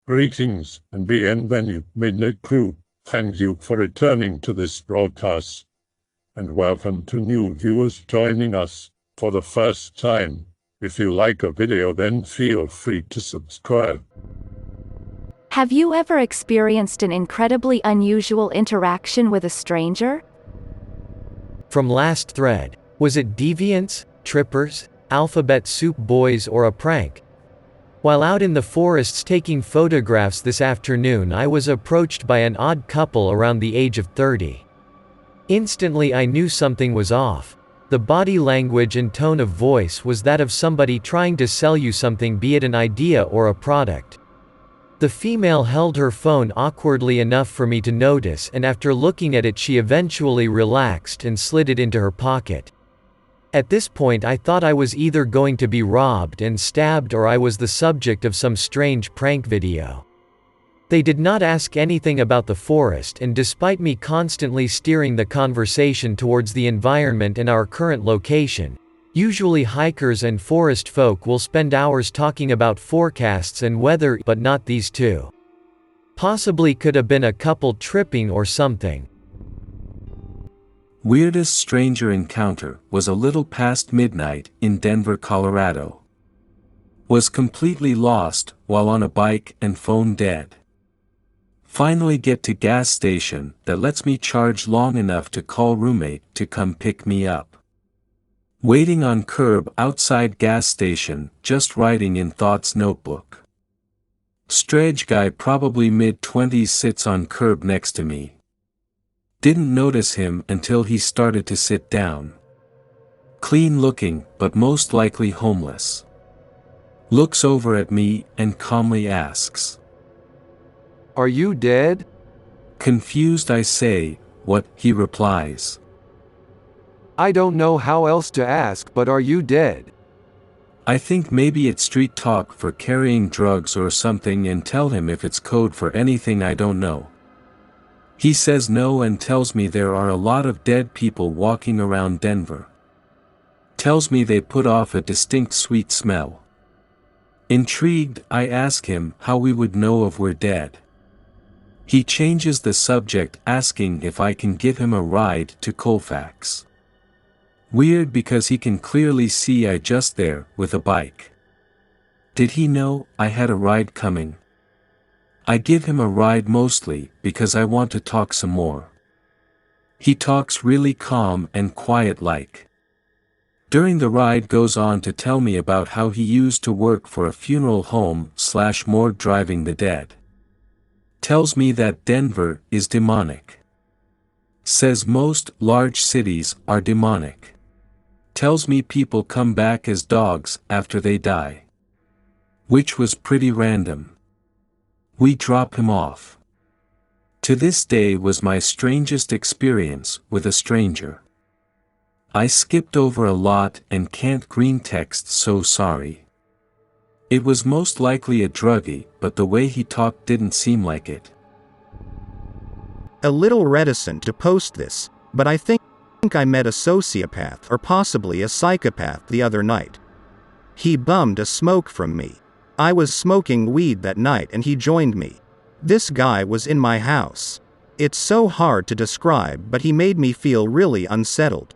Greetings and bienvenue, Midnight Crew. Thank you for returning to this broadcast. And welcome to new viewers joining us for the first time. If you like a video, then feel free to subscribe. Have you ever experienced an incredibly unusual interaction with a stranger? From last thread, was it deviants, trippers, alphabet soup boys, or a prank? While out in the forests taking photographs this afternoon, I was approached by an odd couple around the age of 30. Instantly I knew something was off. The body language and tone of voice was that of somebody trying to sell you something, be it an idea or a product. The female held her phone awkwardly enough for me to notice, and after looking at it she eventually relaxed and slid it into her pocket. At this point I thought I was either going to be robbed and stabbed or I was the subject of some strange prank video. They did not ask anything about the forest, and despite me constantly steering the conversation towards the environment and our current location, usually hikers and forest folk will spend hours talking about forecasts and weather, but not these two. Possibly could have been a couple tripping or something. Weirdest stranger encounter was a little past midnight in Denver, Colorado. Was completely lost while on a bike and phone dead. Finally get to gas station that lets me charge long enough to call roommate to come pick me up. Waiting on curb outside gas station, just writing in thoughts notebook. Strange guy probably mid-20s sits on curb next to me. Didn't notice him until he started to sit down. Clean looking, but most likely homeless. Looks over at me and calmly asks, "Are you dead?" Confused I say, "What?" He replies, "I don't know how else to ask, but are you dead?" I think maybe it's street talk for carrying drugs or something, and tell him if it's code for anything I don't know. He says no and tells me there are a lot of dead people walking around Denver. Tells me they put off a distinct sweet smell. Intrigued, I ask him how we would know if we're dead. He changes the subject, asking if I can give him a ride to Colfax. Weird, because he can clearly see I just there with a bike. Did he know I had a ride coming? I give him a ride mostly because I want to talk some more. He talks really calm and quiet like. During the ride goes on to tell me about how he used to work for a funeral home / morgue driving the dead. Tells me that Denver is demonic. Says most large cities are demonic. Tells me people come back as dogs after they die. Which was pretty random. We drop him off. To this day was my strangest experience with a stranger. I skipped over a lot and can't Greentexts, so sorry. It was most likely a druggie, but the way he talked didn't seem like it. A little reticent to post this, but I think I met a sociopath or possibly a psychopath the other night. He bummed a smoke from me. I was smoking weed that night and he joined me. This guy was in my house. It's so hard to describe, but he made me feel really unsettled.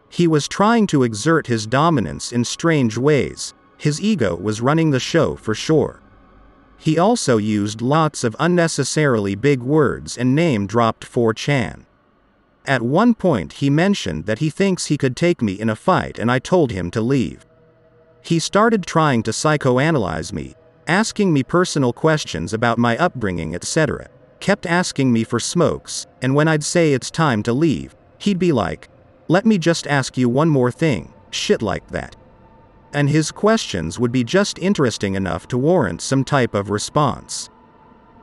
He was trying to exert his dominance in strange ways. His ego was running the show for sure. He also used lots of unnecessarily big words and name-dropped 4chan. At one point he mentioned that he thinks he could take me in a fight, and I told him to leave. He started trying to psychoanalyze me, asking me personal questions about my upbringing, etc. Kept asking me for smokes, and when I'd say it's time to leave, he'd be like, "Let me just ask you one more thing," shit like that. And his questions would be just interesting enough to warrant some type of response.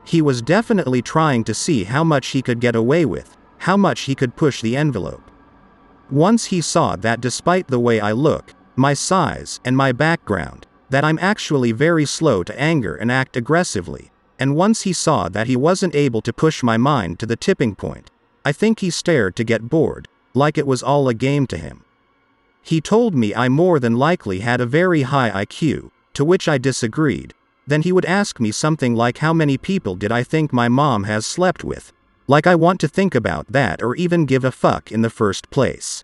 He was definitely trying to see how much he could get away with, how much he could push the envelope. Once he saw that despite the way I look, my size, and my background, that I'm actually very slow to anger and act aggressively, and once he saw that he wasn't able to push my mind to the tipping point, I think he stared to get bored, like it was all a game to him. He told me I more than likely had a very high IQ, to which I disagreed, Then he would ask me something like how many people did I think my mom has slept with. Like I want to think about that or even give a fuck in the first place.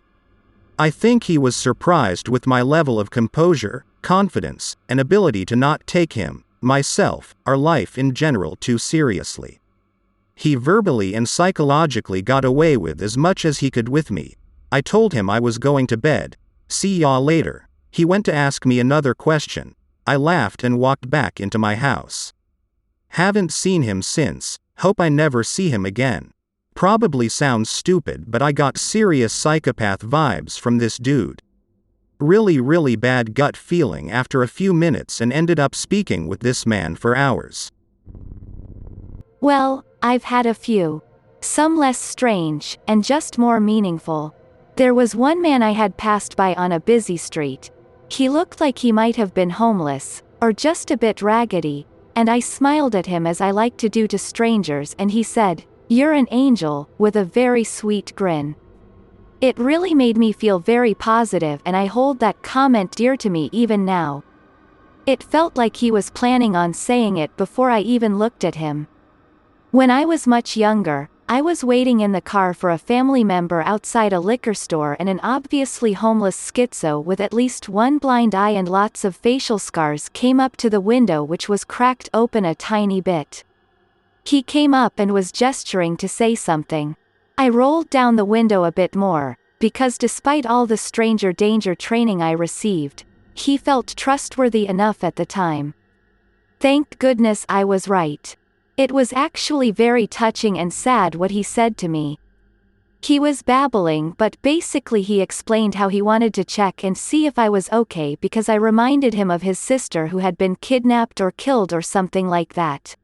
I think he was surprised with my level of composure, confidence, and ability to not take him, myself, our life in general too seriously. He verbally and psychologically got away with as much as he could with me. I told him I was going to bed. See y'all later. He went to ask me another question. I laughed and walked back into my house. Haven't seen him since, hope I never see him again. Probably sounds stupid, but I got serious psychopath vibes from this dude. Really bad gut feeling after a few minutes and ended up speaking with this man for hours. Well, I've had a few. Some less strange, and just more meaningful. There was one man I had passed by on a busy street. He looked like he might have been homeless, or just a bit raggedy, and I smiled at him as I like to do to strangers, and he said, "You're an angel," with a very sweet grin. It really made me feel very positive, and I hold that comment dear to me even now. It felt like he was planning on saying it before I even looked at him. When I was much younger, I was waiting in the car for a family member outside a liquor store, and an obviously homeless schizo with at least one blind eye and lots of facial scars came up to the window, which was cracked open a tiny bit. He came up and was gesturing to say something. I rolled down the window a bit more, because despite all the stranger danger training I received, he felt trustworthy enough at the time. Thank goodness I was right. It was actually very touching and sad what he said to me. He was babbling, but basically he explained how he wanted to check and see if I was okay because I reminded him of his sister who had been kidnapped or killed or something like that.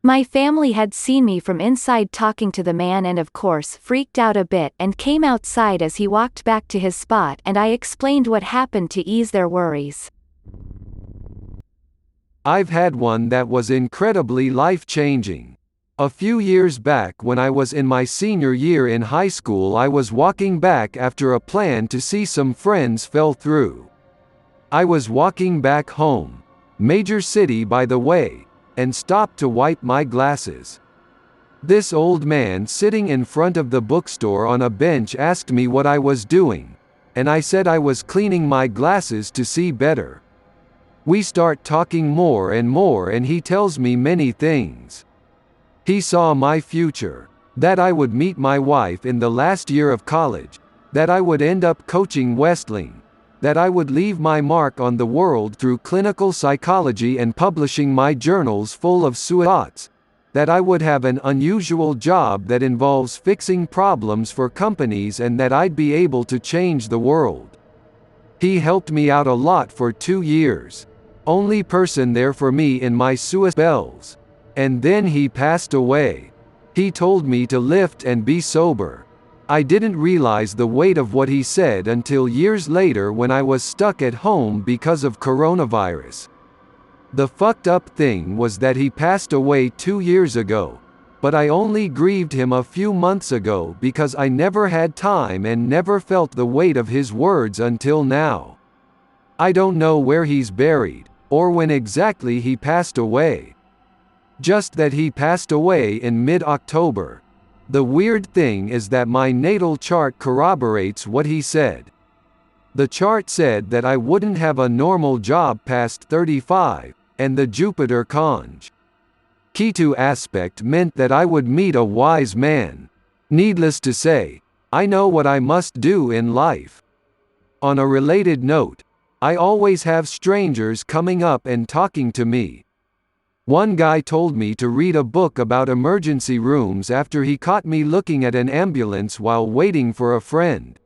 My family had seen me from inside talking to the man and of course freaked out a bit and came outside as he walked back to his spot, and I explained what happened to ease their worries. I've had one that was incredibly life-changing. A few years back when I was in my senior year in high school, I was walking back after a plan to see some friends fell through. I was walking back home, major city by the way, and stopped to wipe my glasses. This old man sitting in front of the bookstore on a bench asked me what I was doing, and I said I was cleaning my glasses to see better. We start talking more and more, and he tells me many things. He saw my future, that I would meet my wife in the last year of college, that I would end up coaching wrestling, that I would leave my mark on the world through clinical psychology and publishing my journals full of thoughts, that I would have an unusual job that involves fixing problems for companies, and that I'd be able to change the world. He helped me out a lot for 2 years. Only person there for me in my spells. And then he passed away. He told me to lift and be sober. I didn't realize the weight of what he said until years later when I was stuck at home because of coronavirus. The fucked up thing was that he passed away 2 years ago, but I only grieved him a few months ago because I never had time and never felt the weight of his words until now. I don't know where he's buried, or when exactly he passed away. Just that he passed away in mid-October. The weird thing is that my natal chart corroborates what he said. The chart said that I wouldn't have a normal job past 35, and the Jupiter conj. Ketu aspect meant that I would meet a wise man. Needless to say, I know what I must do in life. On a related note, I always have strangers coming up and talking to me. One guy told me to read a book about emergency rooms after he caught me looking at an ambulance while waiting for a friend.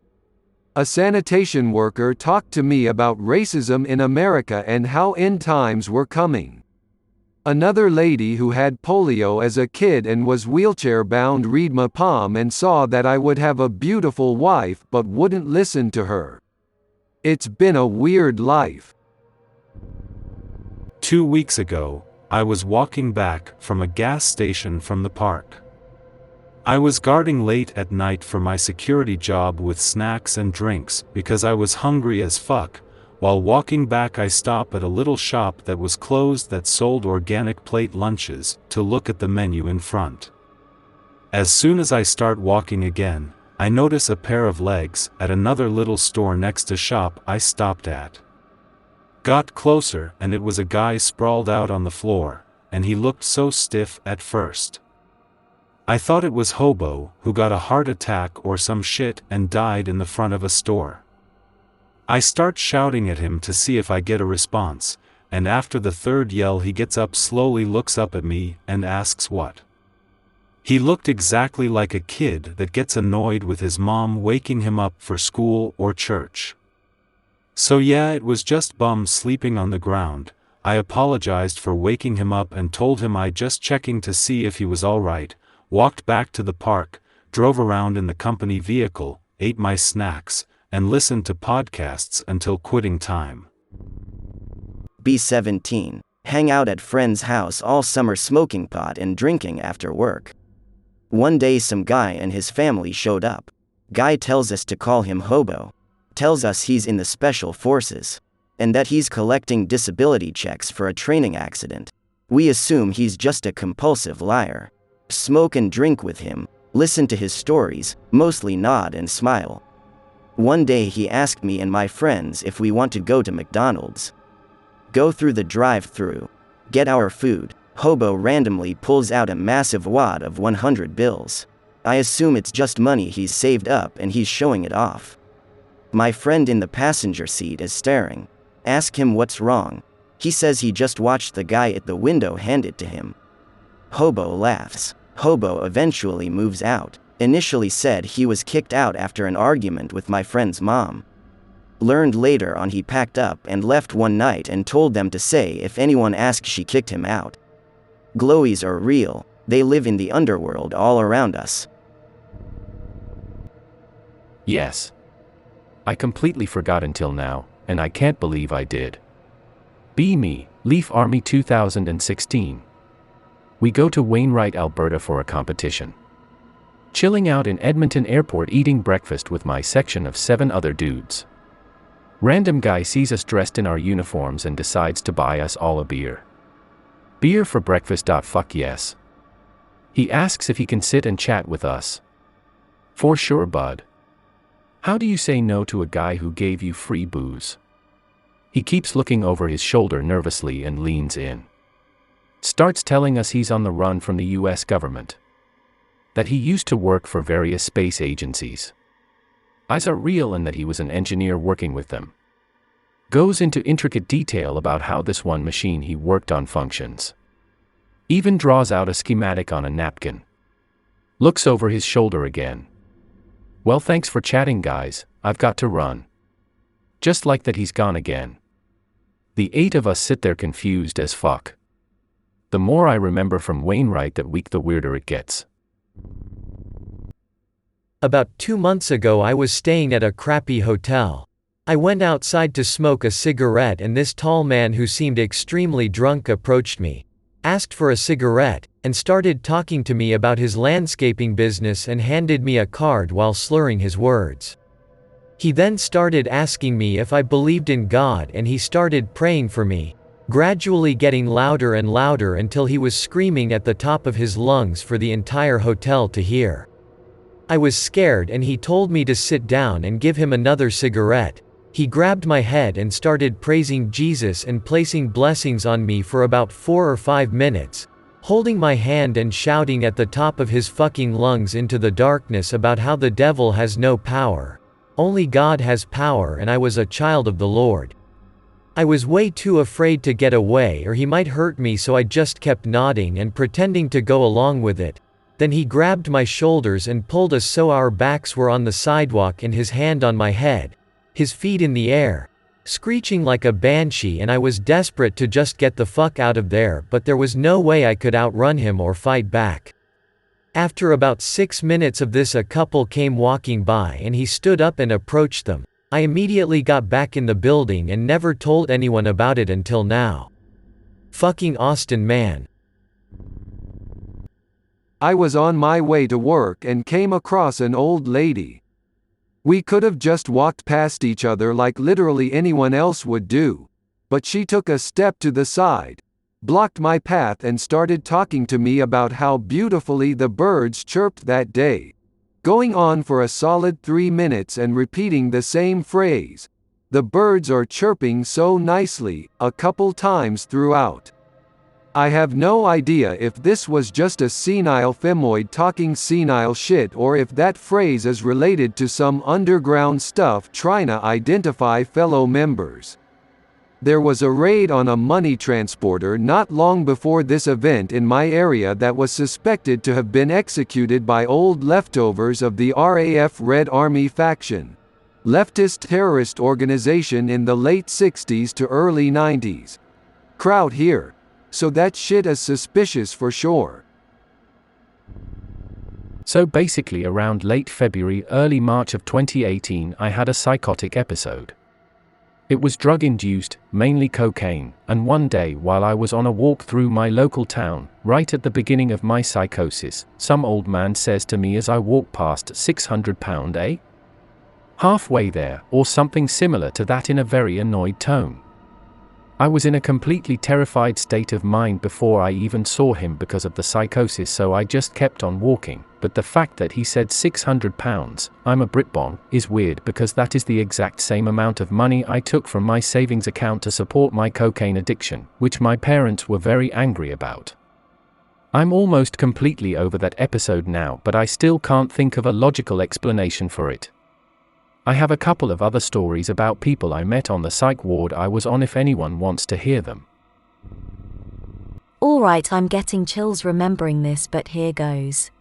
A sanitation worker talked to me about racism in America and how end times were coming. Another lady who had polio as a kid and was wheelchair-bound read my palm and saw that I would have a beautiful wife but wouldn't listen to her. It's been a weird life. 2 weeks ago, I was walking back from a gas station from the park. I was guarding late at night for my security job with snacks and drinks because I was hungry as fuck, While walking back I stop at a little shop that was closed that sold organic plate lunches to look at the menu in front. As soon as I start walking again, I notice a pair of legs at another little store next to shop I stopped at. Got closer and it was a guy sprawled out on the floor, and he looked so stiff at first. I thought it was Hobo who got a heart attack or some shit and died in the front of a store. I start shouting at him to see if I get a response, and after the third yell he gets up slowly, looks up at me and asks what. He looked exactly like a kid that gets annoyed with his mom waking him up for school or church. So yeah, it was just bum sleeping on the ground. I apologized for waking him up and told him I just checking to see if he was alright, walked back to the park, drove around in the company vehicle, ate my snacks, and listened to podcasts until quitting time. B17. Hang out at friend's house all summer smoking pot and drinking after work. One day some guy and his family showed up. Guy tells us to call him Hobo. Tells us he's in the special forces. And that he's collecting disability checks for a training accident. We assume he's just a compulsive liar. Smoke and drink with him, listen to his stories, mostly nod and smile. One day he asked me and my friends if we want to go to McDonald's. Go through the drive-thru. Get our food. Hobo randomly pulls out a massive wad of 100 bills. I assume it's just money he's saved up and he's showing it off. My friend in the passenger seat is staring. Ask him what's wrong. He says he just watched the guy at the window hand it to him. Hobo laughs. Hobo eventually moves out. Initially said he was kicked out after an argument with my friend's mom. Learned later on he packed up and left one night and told them to say if anyone asked she kicked him out. Glowies are real, they live in the underworld all around us. Yes. I completely forgot until now, and I can't believe I did. Be me, Leaf Army 2016. We go to Wainwright, Alberta for a competition. Chilling out in Edmonton Airport eating breakfast with my section of 7 other dudes. Random guy sees us dressed in our uniforms and decides to buy us all a beer. Beer for breakfast. Fuck yes. He asks if he can sit and chat with us. For sure, bud. How do you say no to a guy who gave you free booze? He keeps looking over his shoulder nervously and leans in. Starts telling us he's on the run from the US government. That he used to work for various space agencies. Eyes are real and that he was an engineer working with them. Goes into intricate detail about how this one machine he worked on functions. Even draws out a schematic on a napkin. Looks over his shoulder again. Well, thanks for chatting, guys, I've got to run. Just like that he's gone again. The 8 of us sit there confused as fuck. The more I remember from Wainwright that week, the weirder it gets. About 2 months ago I was staying at a crappy hotel. I went outside to smoke a cigarette and this tall man who seemed extremely drunk approached me, asked for a cigarette, and started talking to me about his landscaping business and handed me a card while slurring his words. He then started asking me if I believed in God and he started praying for me, gradually getting louder and louder until he was screaming at the top of his lungs for the entire hotel to hear. I was scared and he told me to sit down and give him another cigarette. He grabbed my head and started praising Jesus and placing blessings on me for about 4 or 5 minutes, holding my hand and shouting at the top of his fucking lungs into the darkness about how the devil has no power. Only God has power and I was a child of the Lord. I was way too afraid to get away or he might hurt me, so I just kept nodding and pretending to go along with it. Then he grabbed my shoulders and pulled us so our backs were on the sidewalk and his hand on my head, his feet in the air, screeching like a banshee, and I was desperate to just get the fuck out of there, but there was no way I could outrun him or fight back. After about 6 minutes of this, a couple came walking by and he stood up and approached them. I immediately got back in the building and never told anyone about it until now. Fucking Austin, man. I was on my way to work and came across an old lady. We could have just walked past each other like literally anyone else would do. But she took a step to the side, blocked my path and started talking to me about how beautifully the birds chirped that day, going on for a solid 3 minutes and repeating the same phrase. The birds are chirping so nicely, a couple times throughout. I have no idea if this was just a senile femoid talking senile shit or if that phrase is related to some underground stuff trying to identify fellow members. There was a raid on a money transporter not long before this event in my area that was suspected to have been executed by old leftovers of the RAF Red Army faction, leftist terrorist organization in the late 60s to early 90s. Crowd here. So that shit is suspicious for sure. So basically around late February, early March of 2018 I had a psychotic episode. It was drug-induced, mainly cocaine, and one day while I was on a walk through my local town, right at the beginning of my psychosis, some old man says to me as I walk past, £600, eh? Halfway there, or something similar to that in a very annoyed tone. I was in a completely terrified state of mind before I even saw him because of the psychosis, so I just kept on walking, but the fact that he said £600, I'm a Britbon, is weird because that is the exact same amount of money I took from my savings account to support my cocaine addiction, which my parents were very angry about. I'm almost completely over that episode now, but I still can't think of a logical explanation for it. I have a couple of other stories about people I met on the psych ward I was on if anyone wants to hear them. Alright, I'm getting chills remembering this, but here goes.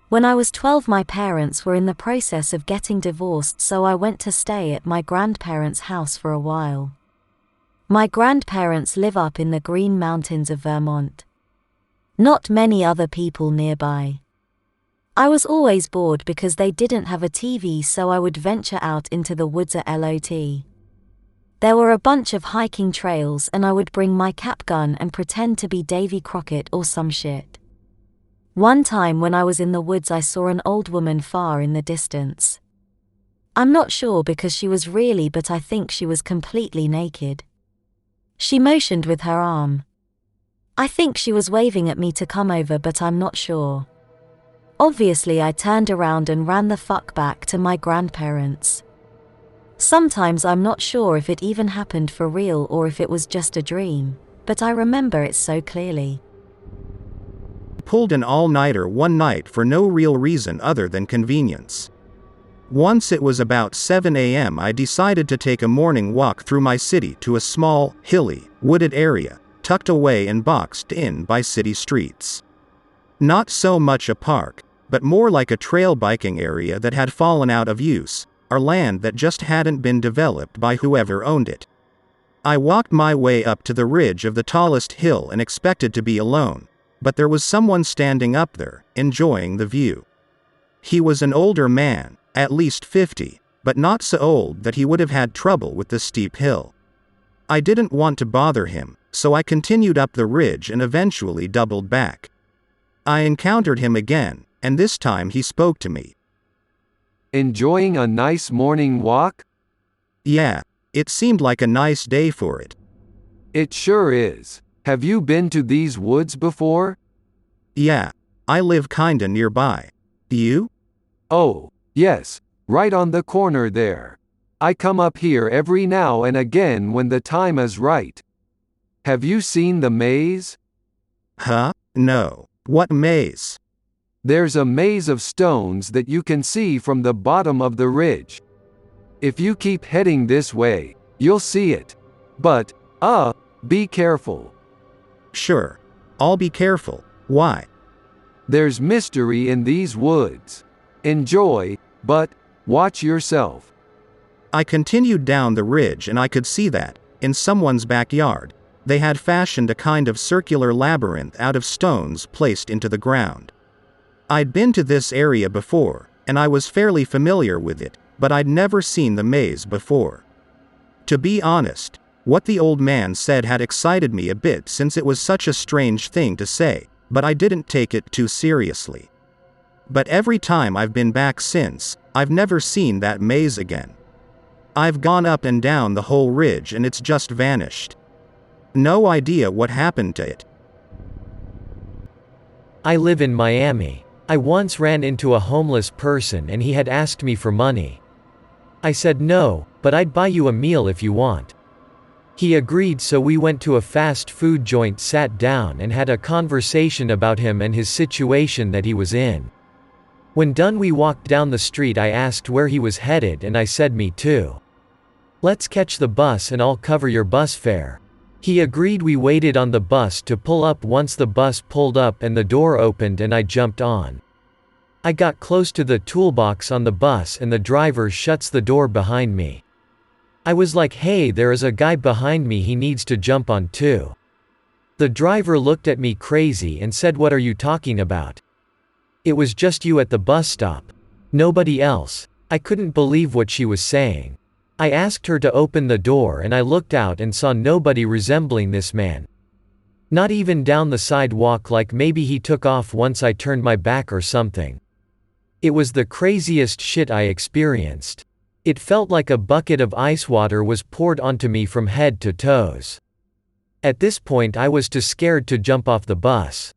When I was 12, my parents were in the process of getting divorced, so I went to stay at my grandparents' house for a while. My grandparents live up in the Green Mountains of Vermont. Not many other people nearby. I was always bored because they didn't have a TV, so I would venture out into the woods a lot. There were a bunch of hiking trails and I would bring my cap gun and pretend to be Davy Crockett or some shit. One time when I was in the woods I saw an old woman far in the distance. I'm not sure because she was really, but I think she was completely naked. She motioned with her arm. I think she was waving at me to come over, but I'm not sure. Obviously I turned around and ran the fuck back to my grandparents. Sometimes I'm not sure if it even happened for real or if it was just a dream, but I remember it so clearly. Pulled an all-nighter one night for no real reason other than convenience. Once it was about 7 a.m. I decided to take a morning walk through my city to a small, hilly, wooded area, tucked away and boxed in by city streets. Not so much a park, but more like a trail biking area that had fallen out of use, or land that just hadn't been developed by whoever owned it. I walked my way up to the ridge of the tallest hill and expected to be alone, but there was someone standing up there, enjoying the view. He was an older man, at least 50, but not so old that he would have had trouble with the steep hill. I didn't want to bother him, so I continued up the ridge and eventually doubled back. I encountered him again, and this time he spoke to me. Enjoying a nice morning walk? Yeah, it seemed like a nice day for it. It sure is. Have you been to these woods before? Yeah, I live kinda nearby. You? Oh, yes, right on the corner there. I come up here every now and again when the time is right. Have you seen the maze? Huh? No. What maze? There's a maze of stones that you can see from the bottom of the ridge. If you keep heading this way, you'll see it. But, be careful. Sure. I'll be careful. Why? There's mystery in these woods. Enjoy, but watch yourself. I continued down the ridge and I could see that, in someone's backyard, they had fashioned a kind of circular labyrinth out of stones placed into the ground. I'd been to this area before, and I was fairly familiar with it, but I'd never seen the maze before. To be honest, what the old man said had excited me a bit since it was such a strange thing to say, but I didn't take it too seriously. But every time I've been back since, I've never seen that maze again. I've gone up and down the whole ridge and it's just vanished. No idea what happened to it. I live in Miami. I once ran into a homeless person and he had asked me for money. I said no, but I'd buy you a meal if you want. He agreed, so we went to a fast food joint, sat down and had a conversation about him and his situation that he was in. When done, we walked down the street. I asked where he was headed and I said me too. Let's catch the bus and I'll cover your bus fare. He agreed. We waited on the bus to pull up. Once the bus pulled up and the door opened and I jumped on. I got close to the toolbox on the bus and the driver shuts the door behind me. I was like, hey, there is a guy behind me, he needs to jump on too. The driver looked at me crazy and said, what are you talking about? It was just you at the bus stop. Nobody else. I couldn't believe what she was saying. I asked her to open the door and I looked out and saw nobody resembling this man. Not even down the sidewalk, like maybe he took off once I turned my back or something. It was the craziest shit I experienced. It felt like a bucket of ice water was poured onto me from head to toes. At this point I was too scared to jump off the bus.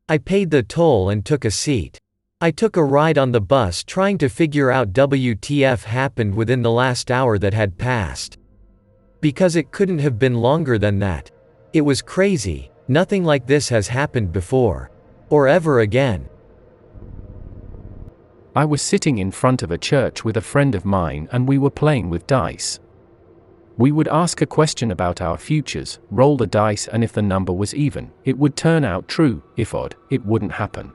I paid the toll and took a seat. I took a ride on the bus trying to figure out WTF happened within the last hour that had passed. Because it couldn't have been longer than that. It was crazy. Nothing like this has happened before. Or ever again. I was sitting in front of a church with a friend of mine and we were playing with dice. We would ask a question about our futures, roll the dice, and if the number was even, it would turn out true. If odd, it wouldn't happen.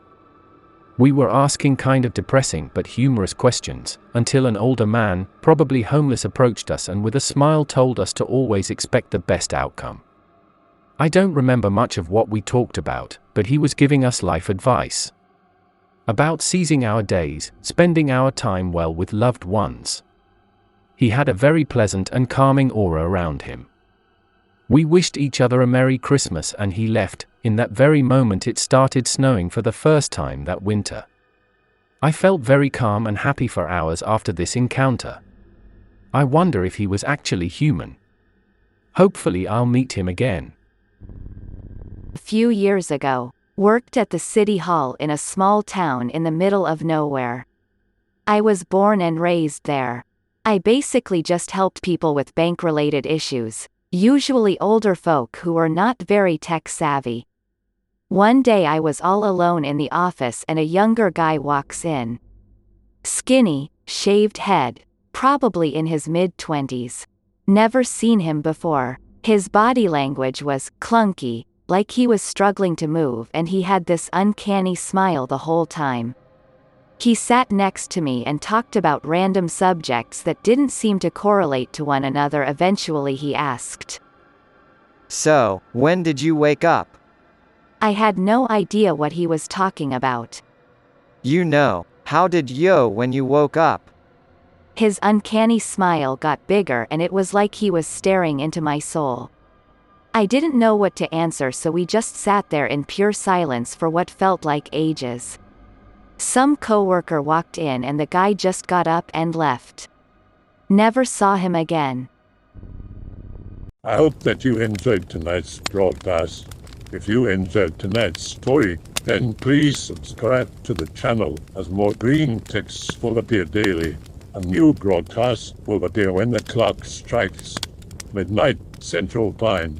We were asking kind of depressing but humorous questions, until an older man, probably homeless, approached us and with a smile told us to always expect the best outcome. I don't remember much of what we talked about, but he was giving us life advice. About seizing our days, spending our time well with loved ones. He had a very pleasant and calming aura around him. We wished each other a Merry Christmas and he left. In that very moment it started snowing for the first time that winter. I felt very calm and happy for hours after this encounter. I wonder if he was actually human. Hopefully I'll meet him again. A few years ago, worked at the city hall in a small town in the middle of nowhere. I was born and raised there. I basically just helped people with bank-related issues, usually older folk who were not very tech-savvy. One day I was all alone in the office and a younger guy walks in. Skinny, shaved head, probably in his mid-20s. Never seen him before. His body language was clunky, like he was struggling to move, and he had this uncanny smile the whole time. He sat next to me and talked about random subjects that didn't seem to correlate to one another. Eventually he asked, "So, when did you wake up?" I had no idea what he was talking about. "You know, how did you when you woke up?" His uncanny smile got bigger and it was like he was staring into my soul. I didn't know what to answer, so we just sat there in pure silence for what felt like ages. Some coworker walked in and the guy just got up and left. Never saw him again. I hope that you enjoyed tonight's broadcast. If you enjoyed tonight's story, then please subscribe to the channel, as more Greentexts will appear daily. A new broadcast will appear when the clock strikes midnight Central Time.